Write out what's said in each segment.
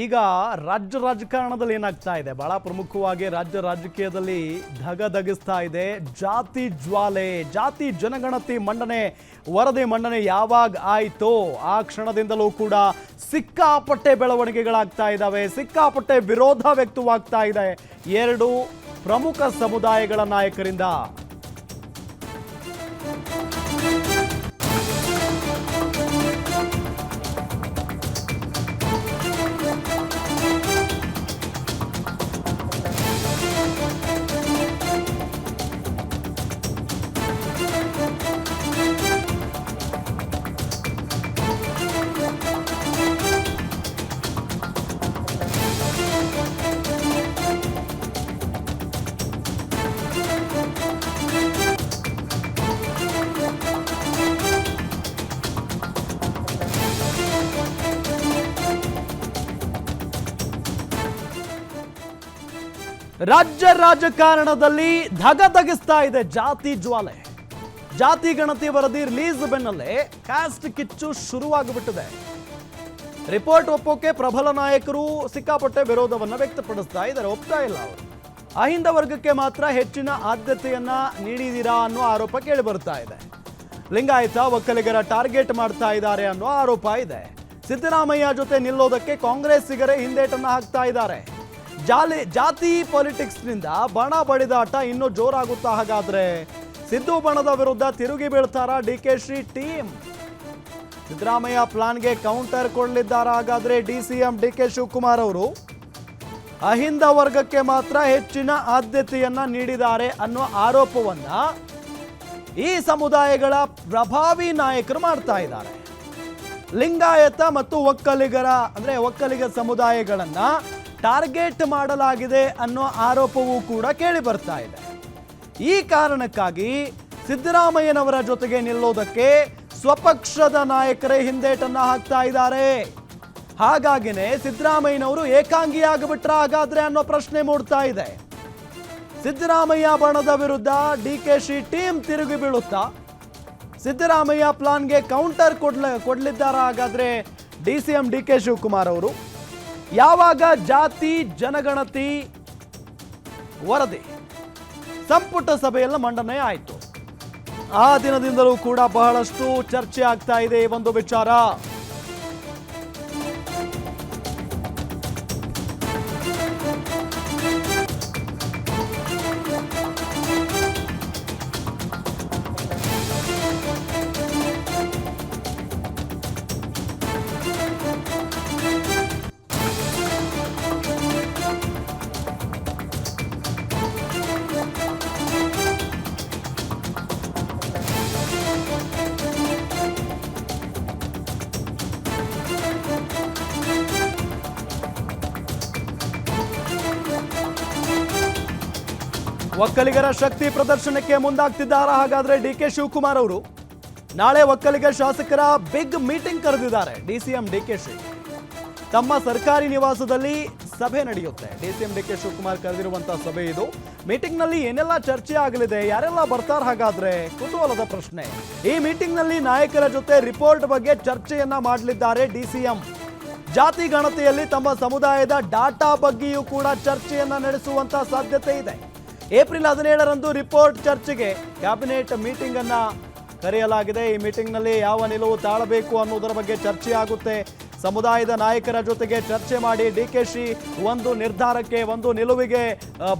ಈಗ ರಾಜ್ಯ ರಾಜಕಾರಣದಲ್ಲಿ ಏನಾಗ್ತಾ ಇದೆ, ಬಹಳ ಪ್ರಮುಖವಾಗಿ ರಾಜ್ಯ ರಾಜಕೀಯದಲ್ಲಿ ಧಗಧಗಿಸ್ತಾ ಇದೆ ಜಾತಿ ಜ್ವಾಲೆ. ಜಾತಿ ಜನಗಣತಿ ಮಂಡನೆ ವರದಿ ಮಂಡನೆ ಯಾವಾಗ ಆಯಿತೋ ಆ ಕ್ಷಣದಿಂದಲೂ ಕೂಡ ಸಿಕ್ಕಾಪಟ್ಟೆ ಬೆಳವಣಿಗೆಗಳಾಗ್ತಾ ಇದ್ದಾವೆ, ಸಿಕ್ಕಾಪಟ್ಟೆ ವಿರೋಧ ವ್ಯಕ್ತವಾಗ್ತಾ ಇದೆ ಎರಡು ಪ್ರಮುಖ ಸಮುದಾಯಗಳ ನಾಯಕರಿಂದ. ರಾಜ್ಯ ರಾಜಕಾರಣದಲ್ಲಿ ಧಗಧಗಿಸ್ತಾ ಇದೆ ಜಾತಿ ಜ್ವಾಲೆ. ಜಾತಿ ಗಣತಿ ವರದಿ ರಿಲೀಸ್ ಬೆನ್ನಲ್ಲೇ ಕ್ಯಾಸ್ಟ್ ಕಿಚ್ಚು ಶುರುವಾಗಿಬಿಟ್ಟಿದೆ. ರಿಪೋರ್ಟ್ ಒಪ್ಪೋಕೆ ಪ್ರಬಲ ನಾಯಕರು ಸಿಕ್ಕಾಪಟ್ಟೆ ವಿರೋಧವನ್ನ ವ್ಯಕ್ತಪಡಿಸ್ತಾ ಇದ್ದಾರೆ, ಒಪ್ತಾ ಇಲ್ಲ ಅವರು. ಅಹಿಂದ ವರ್ಗಕ್ಕೆ ಮಾತ್ರ ಹೆಚ್ಚಿನ ಆದ್ಯತೆಯನ್ನ ನೀಡಿದೀರಾ ಅನ್ನೋ ಆರೋಪ ಕೇಳಿ ಬರ್ತಾ ಇದೆ. ಲಿಂಗಾಯತ ಒಕ್ಕಲಿಗರ ಟಾರ್ಗೆಟ್ ಮಾಡ್ತಾ ಇದ್ದಾರೆ ಅನ್ನೋ ಆರೋಪ ಇದೆ. ಸಿದ್ದರಾಮಯ್ಯ ಜೊತೆ ನಿಲ್ಲೋದಕ್ಕೆ ಕಾಂಗ್ರೆಸ್ಸಿಗರೇ ಹಿಂದೇಟನ್ನ ಹಾಕ್ತಾ ಇದ್ದಾರೆ. ಜಾತಿ ಪಾಲಿಟಿಕ್ಸ್ನಿಂದ ಬಣ ಬಡಿದಾಟ ಇನ್ನೂ ಜೋರಾಗುತ್ತಾ? ಹಾಗಾದ್ರೆ ಸಿದ್ದು ಬಣದ ವಿರುದ್ಧ ತಿರುಗಿ ಬೀಳ್ತಾರಾ ಡಿಕೆಶಿ ಟೀಮ್? ಸಿದ್ದರಾಮಯ್ಯ ಪ್ಲಾನ್ಗೆ ಕೌಂಟರ್ ಕೊಡಲಿದ್ದಾರಾ? ಹಾಗಾದ್ರೆ ಡಿಸಿಎಂ ಡಿಕೆ ಶಿವಕುಮಾರ್ ಅವರು ಅಹಿಂದ ವರ್ಗಕ್ಕೆ ಮಾತ್ರ ಹೆಚ್ಚಿನ ಆದ್ಯತೆಯನ್ನ ನೀಡಿದ್ದಾರೆ ಅನ್ನೋ ಆರೋಪವನ್ನ ಈ ಸಮುದಾಯಗಳ ಪ್ರಭಾವಿ ನಾಯಕರು ಮಾಡ್ತಾ ಇದ್ದಾರೆ. ಲಿಂಗಾಯತ ಮತ್ತು ಒಕ್ಕಲಿಗ ಸಮುದಾಯಗಳನ್ನ ಟಾರ್ಗೆಟ್ ಮಾಡಲಾಗಿದೆ ಅನ್ನೋ ಆರೋಪವೂ ಕೂಡ ಕೇಳಿ ಬರ್ತಾ ಇದೆ. ಈ ಕಾರಣಕ್ಕಾಗಿ ಸಿದ್ದರಾಮಯ್ಯನವರ ಜೊತೆಗೆ ನಿಲ್ಲೋದಕ್ಕೆ ಸ್ವಪಕ್ಷದ ನಾಯಕರೇ ಹಿಂದೇಟನ್ನ ಹಾಕ್ತಾ ಇದ್ದಾರೆ. ಹಾಗಾಗಿನೇ ಸಿದ್ದರಾಮಯ್ಯನವರು ಏಕಾಂಗಿಯಾಗಿಬಿಟ್ರ ಹಾಗಾದ್ರೆ ಅನ್ನೋ ಪ್ರಶ್ನೆ ಮೂಡ್ತಾ ಇದೆ. ಸಿದ್ದರಾಮಯ್ಯ ಬಣದ ವಿರುದ್ಧ ಡಿಕೆಶಿ ಟೀಮ್ ತಿರುಗಿ ಬೀಳುತ್ತಾ? ಸಿದ್ದರಾಮಯ್ಯ ಪ್ಲಾನ್ಗೆ ಕೌಂಟರ್ ಕೊಡ್ಲಿದ್ದಾರ ಹಾಗಾದ್ರೆ ಡಿಸಿಎಂ ಡಿಕೆ ಶಿವಕುಮಾರ್ ಅವರು? ಯಾವಾಗ ಜಾತಿ ಜನಗಣತಿ ವರದಿ ಸಂಪುಟ ಸಭೆಯಲ್ಲಿ ಮಂಡನೆ ಆಯಿತು, ಆ ದಿನದಿಂದಲೂ ಕೂಡ ಬಹಳಷ್ಟು ಚರ್ಚೆ ಆಗ್ತಾ ಇದೆ ಈ ಒಂದು ವಿಚಾರ. ಒಕ್ಕಲಿಗರ ಶಕ್ತಿ ಪ್ರದರ್ಶನಕ್ಕೆ ಮುಂದಾಗ್ತಿದ್ದಾರಾ? ಹಾಗಾದ್ರೆ ಡಿಕೆ ಶಿವಕುಮಾರ್ ಅವರು ನಾಳೆ ಒಕ್ಕಲಿಗ ಶಾಸಕರ ಬಿಗ್ ಮೀಟಿಂಗ್ ಕರೆದಿದ್ದಾರೆ. ಡಿಸಿಎಂ ಡಿಕೆಶಿ ತಮ್ಮ ಸರ್ಕಾರಿ ನಿವಾಸದಲ್ಲಿ ಸಭೆ ನಡೆಯುತ್ತೆ. ಡಿಸಿಎಂ ಡಿಕೆ ಶಿವಕುಮಾರ್ ಕರೆದಿರುವಂತಹ ಸಭೆ ಇದು. ಮೀಟಿಂಗ್ ನಲ್ಲಿ ಏನೆಲ್ಲ ಚರ್ಚೆ ಆಗಲಿದೆ, ಯಾರೆಲ್ಲ ಬರ್ತಾರೆ? ಹಾಗಾದ್ರೆ ಕುತೂಹಲದ ಪ್ರಶ್ನೆ. ಈ ಮೀಟಿಂಗ್ ನಲ್ಲಿ ನಾಯಕರ ಜೊತೆ ರಿಪೋರ್ಟ್ ಬಗ್ಗೆ ಚರ್ಚೆಯನ್ನ ಮಾಡಲಿದ್ದಾರೆ ಡಿಸಿಎಂ. ಜಾತಿ ಗಣತಿಯಲ್ಲಿ ತಮ್ಮ ಸಮುದಾಯದ ಡಾಟಾ ಬಗ್ಗೆಯೂ ಕೂಡ ಚರ್ಚೆಯನ್ನ ನಡೆಸುವಂತ ಸಾಧ್ಯತೆ ಇದೆ. ಏಪ್ರಿಲ್ 17ರಂದು ರಿಪೋರ್ಟ್ ಚರ್ಚೆಗೆ ಕ್ಯಾಬಿನೆಟ್ ಮೀಟಿಂಗ್ ಅನ್ನ ಕರೆಯಲಾಗಿದೆ. ಈ ಮೀಟಿಂಗ್ ನಲ್ಲಿ ಯಾವ ನಿಲುವು ತಾಳಬೇಕು ಅನ್ನೋದರ ಬಗ್ಗೆ ಚರ್ಚೆ ಆಗುತ್ತೆ. ಸಮುದಾಯದ ನಾಯಕರ ಜೊತೆಗೆ ಚರ್ಚೆ ಮಾಡಿ ಡಿಕೆಶಿ ಒಂದು ನಿರ್ಧಾರಕ್ಕೆ, ಒಂದು ನಿಲುವಿಗೆ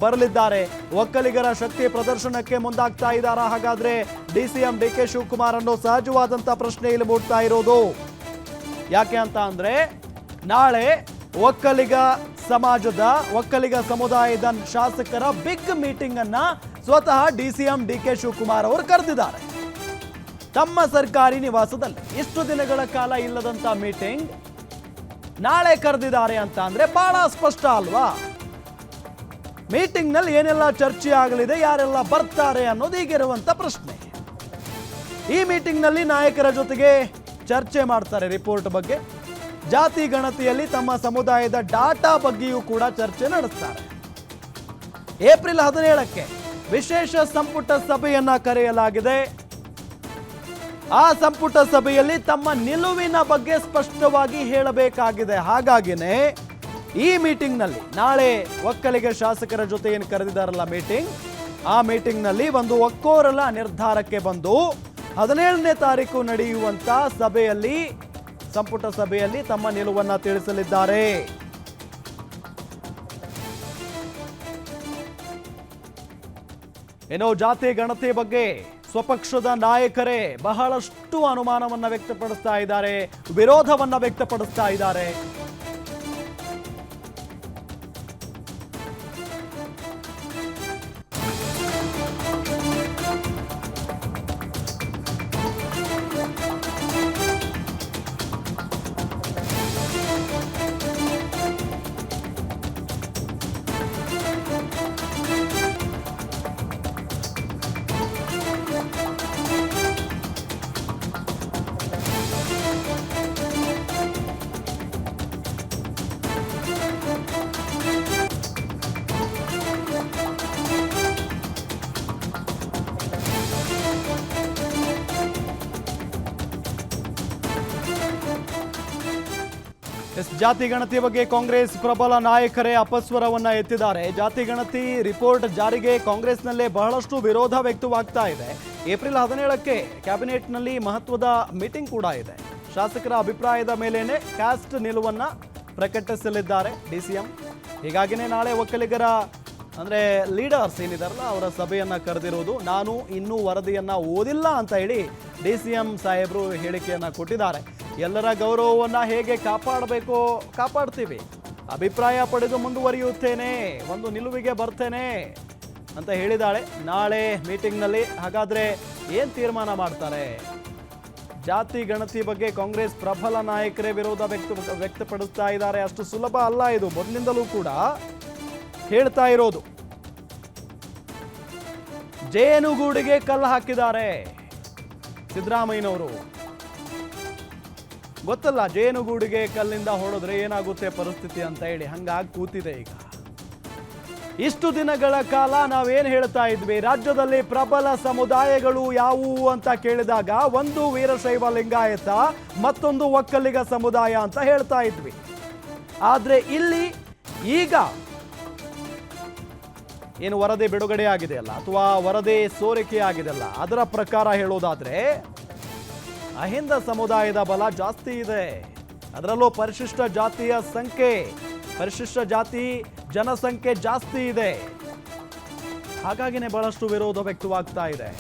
ಬರಲಿದ್ದಾರೆ. ಒಕ್ಕಲಿಗರ ಶಕ್ತಿ ಪ್ರದರ್ಶನಕ್ಕೆ ಮುಂದಾಗ್ತಾ ಇದ್ದಾರಾ? ಹಾಗಾದ್ರೆ ಡಿಸಿಎಂ ಡಿಕೆ ಶಿವಕುಮಾರ್ ಅನ್ನೋ ಸಹಜವಾದಂತ ಪ್ರಶ್ನೆ ಇಲ್ಲಿ ಮೂಡ್ತಾ ಇರೋದು. ಯಾಕೆ ಅಂತ ಅಂದ್ರೆ ನಾಳೆ ಒಕ್ಕಲಿಗ ಸಮುದಾಯದ ಶಾಸಕರ ಬಿಗ್ ಮೀಟಿಂಗ್ ಅನ್ನ ಸ್ವತಃ ಡಿಸಿಎಂ ಡಿಕೆ ಶಿವಕುಮಾರ್ ಅವರು ಕರೆದಿದ್ದಾರೆ ತಮ್ಮ ಸರ್ಕಾರಿ ನಿವಾಸದಲ್ಲಿ. ಇಷ್ಟು ದಿನಗಳ ಕಾಲ ಇಲ್ಲದಂತ ಮೀಟಿಂಗ್ ನಾಳೆ ಕರೆದಿದ್ದಾರೆ ಅಂತ ಅಂದ್ರೆ ಬಹಳ ಸ್ಪಷ್ಟ ಅಲ್ವಾ? ಮೀಟಿಂಗ್ ನಲ್ಲಿ ಏನೆಲ್ಲ ಚರ್ಚೆ ಆಗಲಿದೆ, ಯಾರೆಲ್ಲ ಬರ್ತಾರೆ ಅನ್ನೋದು ಈಗಿರುವಂತ ಪ್ರಶ್ನೆ. ಈ ಮೀಟಿಂಗ್ ನಲ್ಲಿ ನಾಯಕರ ಜೊತೆಗೆ ಚರ್ಚೆ ಮಾಡ್ತಾರೆ ರಿಪೋರ್ಟ್ ಬಗ್ಗೆ. ಜಾತಿ ಗಣತಿಯಲ್ಲಿ ತಮ್ಮ ಸಮುದಾಯದ ಡಾಟಾ ಬಗ್ಗೆಯೂ ಕೂಡ ಚರ್ಚೆ ನಡೆಸ್ತಾರೆ. ಏಪ್ರಿಲ್ 17ಕ್ಕೆ ವಿಶೇಷ ಸಂಪುಟ ಸಭೆಯನ್ನ ಕರೆಯಲಾಗಿದೆ. ಆ ಸಂಪುಟ ಸಭೆಯಲ್ಲಿ ತಮ್ಮ ನಿಲುವಿನ ಬಗ್ಗೆ ಸ್ಪಷ್ಟವಾಗಿ ಹೇಳಬೇಕಾಗಿದೆ. ಹಾಗಾಗಿನೇ ಈ ಮೀಟಿಂಗ್ನಲ್ಲಿ ನಾಳೆ ಒಕ್ಕಲಿಗ ಶಾಸಕರ ಜೊತೆ ಏನು ಕರೆದಿದ್ದಾರಲ್ಲ ಮೀಟಿಂಗ್, ಆ ಮೀಟಿಂಗ್ನಲ್ಲಿ ಒಂದು ಒಕ್ಕೋರಲ ನಿರ್ಧಾರಕ್ಕೆ ಬಂದು 17ನೇ ತಾರೀಕು ನಡೆಯುವಂತ ಸಭೆಯಲ್ಲಿ, ಸಂಪುಟ ಸಭೆಯಲ್ಲಿ ತಮ್ಮ ನಿಲುವನ್ನ ತಿಳಿಸಲಿದ್ದಾರೆ. ಏನೋ ಜಾತಿ ಗಣತಿ ಬಗ್ಗೆ ಸ್ವಪಕ್ಷದ ನಾಯಕರೇ ಬಹಳಷ್ಟು ಅನುಮಾನವನ್ನ ವ್ಯಕ್ತಪಡಿಸ್ತಾ ಇದ್ದಾರೆ, ವಿರೋಧವನ್ನ ವ್ಯಕ್ತಪಡಿಸ್ತಾ ಇದ್ದಾರೆ. ಜಾತಿ ಗಣತಿ ಬಗ್ಗೆ ಕಾಂಗ್ರೆಸ್ ಪ್ರಬಲ ನಾಯಕರೇ ಅಪಸ್ವರವನ್ನ ಎತ್ತಿದ್ದಾರೆ. ಜಾತಿ ಗಣತಿ ರಿಪೋರ್ಟ್ ಜಾರಿಗೆ ಕಾಂಗ್ರೆಸ್ನಲ್ಲೇ ಬಹಳಷ್ಟು ವಿರೋಧ ವ್ಯಕ್ತವಾಗ್ತಾ ಇದೆ. ಏಪ್ರಿಲ್ 17ಕ್ಕೆ ಕ್ಯಾಬಿನೆಟ್ನಲ್ಲಿ ಮಹತ್ವದ ಮೀಟಿಂಗ್ ಕೂಡ ಇದೆ. ಶಾಸಕರ ಅಭಿಪ್ರಾಯದ ಮೇಲೇನೆ ಕ್ಯಾಸ್ಟ್ ನಿಲುವನ್ನ ಪ್ರಕಟಿಸಲಿದ್ದಾರೆ ಡಿಸಿಎಂ. ಹೀಗಾಗಿನೇ ನಾಳೆ ಒಕ್ಕಲಿಗರ ಅಂದ್ರೆ ಲೀಡರ್ಸ್ ಏನಿದಾರಲ್ಲ ಅವರ ಸಭೆಯನ್ನ ಕರೆದಿರುವುದು. ನಾನು ಇನ್ನೂ ವರದಿಯನ್ನ ಓದಿಲ್ಲ ಅಂತ ಹೇಳಿ ಡಿಸಿಎಂ ಸಾಹೇಬರು ಹೇಳಿಕೆಯನ್ನ ಕೊಟ್ಟಿದ್ದಾರೆ. ಎಲ್ಲರ ಗೌರವವನ್ನ ಹೇಗೆ ಕಾಪಾಡಬೇಕೋ ಕಾಪಾಡ್ತೀವಿ, ಅಭಿಪ್ರಾಯ ಪಡೆದು ಮುಂದುವರಿಯುತ್ತೇನೆ, ಒಂದು ನಿಲುವಿಗೆ ಬರ್ತೇನೆ ಅಂತ ಹೇಳಿದಾಳೆ. ನಾಳೆ ಮೀಟಿಂಗ್ನಲ್ಲಿ ಹಾಗಾದ್ರೆ ಏನ್ ತೀರ್ಮಾನ ಮಾಡ್ತಾರೆ? ಜಾತಿ ಗಣತಿ ಬಗ್ಗೆ ಕಾಂಗ್ರೆಸ್ ಪ್ರಬಲ ನಾಯಕರೇ ವಿರೋಧ ವ್ಯಕ್ತಪಡಿಸ್ತಾ ಇದ್ದಾರೆ. ಅಷ್ಟು ಸುಲಭ ಅಲ್ಲ ಇದು, ಮೊದಲಿಂದಲೂ ಕೂಡ ಹೇಳ್ತಾ ಇರೋದು. ಜೇನುಗೂಡಿಗೆ ಕಲ್ಲು ಹಾಕಿದ್ದಾರೆ ಸಿದ್ದರಾಮಯ್ಯನವರು. ಗೊತ್ತಲ್ಲ, ಜೇನುಗೂಡಿಗೆ ಕಲ್ಲಿಂದ ಹೊಡೆದ್ರೆ ಏನಾಗುತ್ತೆ ಪರಿಸ್ಥಿತಿ ಅಂತ ಹೇಳಿ, ಹಂಗಾಗಿ ಕೂತಿದೆ ಈಗ. ಇಷ್ಟು ದಿನಗಳ ಕಾಲ ನಾವೇನ್ ಹೇಳ್ತಾ ಇದ್ವಿ, ರಾಜ್ಯದಲ್ಲಿ ಪ್ರಬಲ ಸಮುದಾಯಗಳು ಯಾವುವು ಅಂತ ಕೇಳಿದಾಗ ಒಂದು ವೀರಶೈವ ಲಿಂಗಾಯತ, ಮತ್ತೊಂದು ಒಕ್ಕಲಿಗ ಸಮುದಾಯ ಅಂತ ಹೇಳ್ತಾ ಇದ್ವಿ. ಆದ್ರೆ ಇಲ್ಲಿ ಈಗ ಏನು ವರದಿ ಬಿಡುಗಡೆ ಆಗಿದೆಯಲ್ಲ ಅಥವಾ ವರದಿ ಸೋರಿಕೆ ಆಗಿದೆಯಲ್ಲ, ಅದರ ಪ್ರಕಾರ ಹೇಳೋದಾದ್ರೆ ಅಹಿಂದ ಸಮುದಾಯದ ಬಲ ಜಾಸ್ತಿ ಇದೆ. ಅದರಲ್ಲೂ ಪರಿಶಿಷ್ಟ ಜಾತಿಯ ಸಂಖ್ಯೆ, ಪರಿಶಿಷ್ಟ ಜಾತಿ ಜನಸಂಖ್ಯೆ ಜಾಸ್ತಿ ಇದೆ. ಹಾಗಾಗಿನೇ ಬಹಳಷ್ಟು ವಿರೋಧ ವ್ಯಕ್ತವಾಗ್ತಾ ಇದೆ.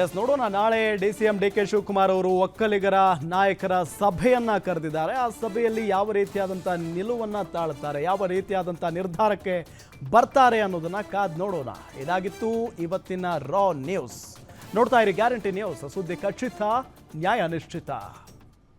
ಎಸ್, ನೋಡೋಣ. ನಾಳೆ ಡಿಸಿಎಂ ಡಿ.ಕೆ. ಶಿವಕುಮಾರ್ ಅವರು ಒಕ್ಕಲಿಗರ ನಾಯಕರ ಸಭೆಯನ್ನ ಕರೆದಿದ್ದಾರೆ. ಆ ಸಭೆಯಲ್ಲಿ ಯಾವ ರೀತಿಯಾದಂಥ ನಿಲುವನ್ನ ತಾಳ್ತಾರೆ, ಯಾವ ರೀತಿಯಾದಂಥ ನಿರ್ಧಾರಕ್ಕೆ ಬರ್ತಾರೆ ಅನ್ನೋದನ್ನ ಕಾದ್ ನೋಡೋಣ. ಇದಾಗಿತ್ತು ಇವತ್ತಿನ ರಾ ನ್ಯೂಸ್. ನೋಡ್ತಾ ಇರಿ ಗ್ಯಾರಂಟಿ ನ್ಯೂಸ್, ಸುದ್ದಿ ಖಚಿತ, ನ್ಯಾಯ ನಿಶ್ಚಿತ.